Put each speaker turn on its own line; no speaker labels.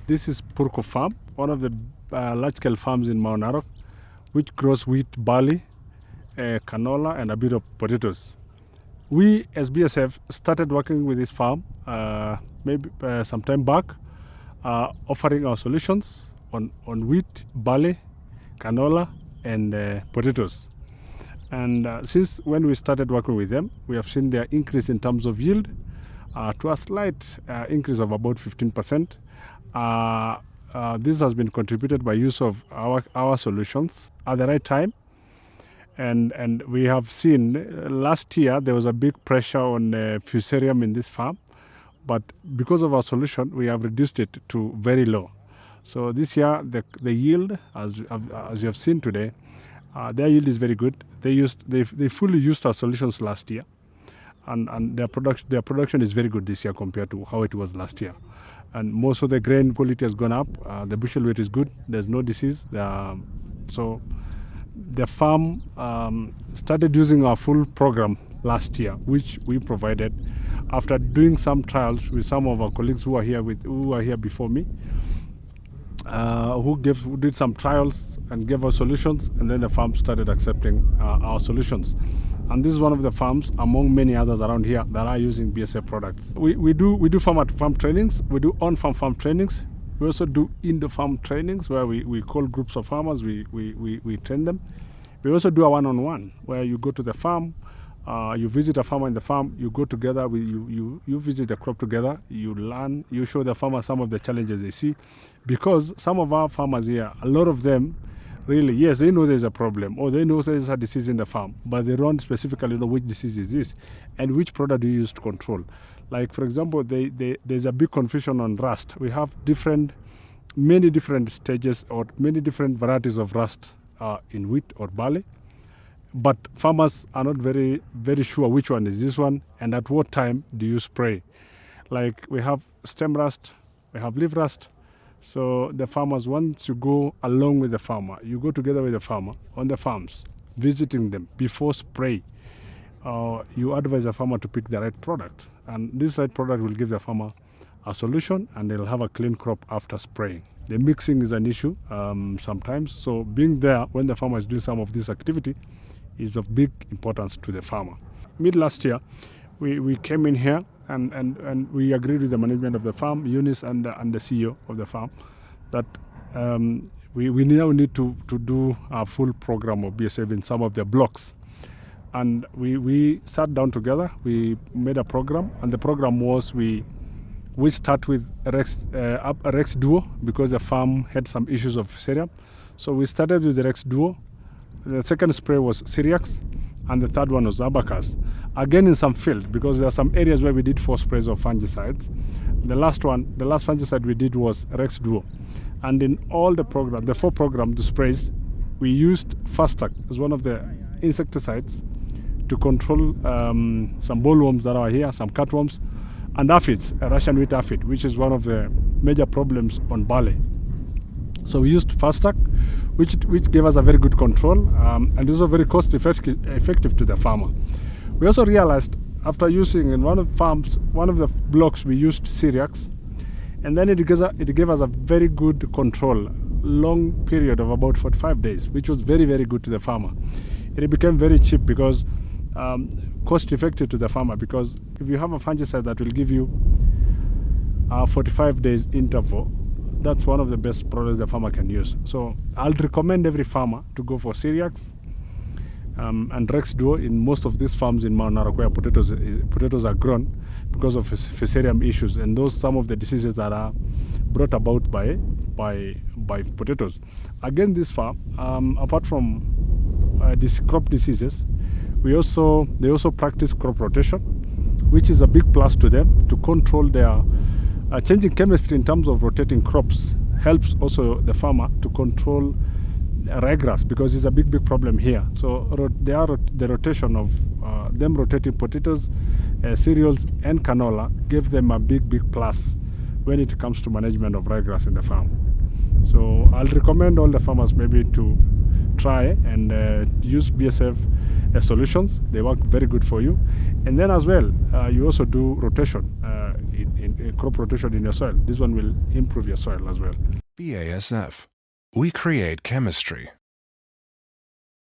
This is Purco Farm, one of the large-scale farms in Mount Narok, which grows wheat, barley, canola, and a bit of potatoes. We, as BASF, started working with this farm maybe some time back, offering our solutions on wheat, barley, canola, and potatoes. And since when we started working with them, we have seen their increase in terms of yield to a slight increase of about 15%. This has been contributed by use of our solutions at the right time. And we have seen last year there was a big pressure on fusarium in this farm, but because of our solution, we have reduced it to very low. So this year, the yield, as you have seen today, their yield is very good. They fully used our solutions last year, and their production is very good this year compared to how it was last year. And most of the grain quality has gone up. The bushel weight is good. There's no disease. So the farm started using our full program last year, which we provided after doing some trials with some of our colleagues who are here before me, who did some trials and gave us solutions, and then the farm started accepting our solutions. And this is one of the farms among many others around here that are using BASF products. We do farm-to-farm trainings. We do on-farm trainings. We also do in-the-farm trainings where we call groups of farmers, we train them. We also do a one-on-one where you go to the farm, you visit a farmer in the farm, you go together, you visit the crop together, you learn, you show the farmer some of the challenges they see. Because some of our farmers here, a lot of them, really, yes, they know there's a problem or they know there's a disease in the farm, but they don't specifically know which disease is this and which product do you use to control. Like, for example, there's a big confusion on rust. We have many different stages or many different varieties of rust in wheat or barley, but farmers are not very, very sure which one is this one and at what time do you spray. Like, we have stem rust, we have leaf rust. So the farmers, once you go along with the farmer, you go together with the farmer on the farms, visiting them before spray, you advise the farmer to pick the right product. And this right product will give the farmer a solution and they'll have a clean crop after spraying. The mixing is an issue sometimes. So being there when the farmer is doing some of this activity is of big importance to the farmer. Mid last year, we came in here and we agreed with the management of the farm, Eunice and the CEO of the farm, that we now need to do a full program of BASF in some of the blocks. And we sat down together, we made a program, and the program was we start with Rex Duo because the farm had some issues of fusarium. So we started with the Rex Duo. The second spray was Syriax, and the third one was Abacus. Again in some field, because there are some areas where we did 4 sprays of fungicides. The last fungicide we did was Rex Duo. And in all the 4 programs, the sprays, we used Fastac as one of the insecticides to control some bollworms that are here, some cutworms, and aphids, a Russian wheat aphid, which is one of the major problems on barley. So we used Fastac, which gave us a very good control, and is also very cost effective to the farmer. We also realized after using in one of the blocks, we used Syriax, and then it gave us a very good control, long period of about 45 days, which was very, very good to the farmer. It became very cheap because cost effective to the farmer, because if you have a fungicide that will give you a 45 days interval, that's one of the best products the farmer can use. So I'll recommend every farmer to go for Syriax and Rex Duo in most of these farms in Mount Narok where potatoes are grown because of fusarium issues and some of the diseases that are brought about by potatoes. Again, this farm, apart from these crop diseases, they also practice crop rotation, which is a big plus to them to control their changing chemistry in terms of rotating crops. Helps also the farmer to control ryegrass because it's a big problem here. So the rotation of them rotating potatoes, cereals and canola gives them a big plus when it comes to management of ryegrass in the farm. So I'll recommend all the farmers maybe to try and use BASF solutions. They work very good for you. And then as well, you also do rotation crop rotation in your soil. This one will improve your soil as well.
BASF. We create chemistry.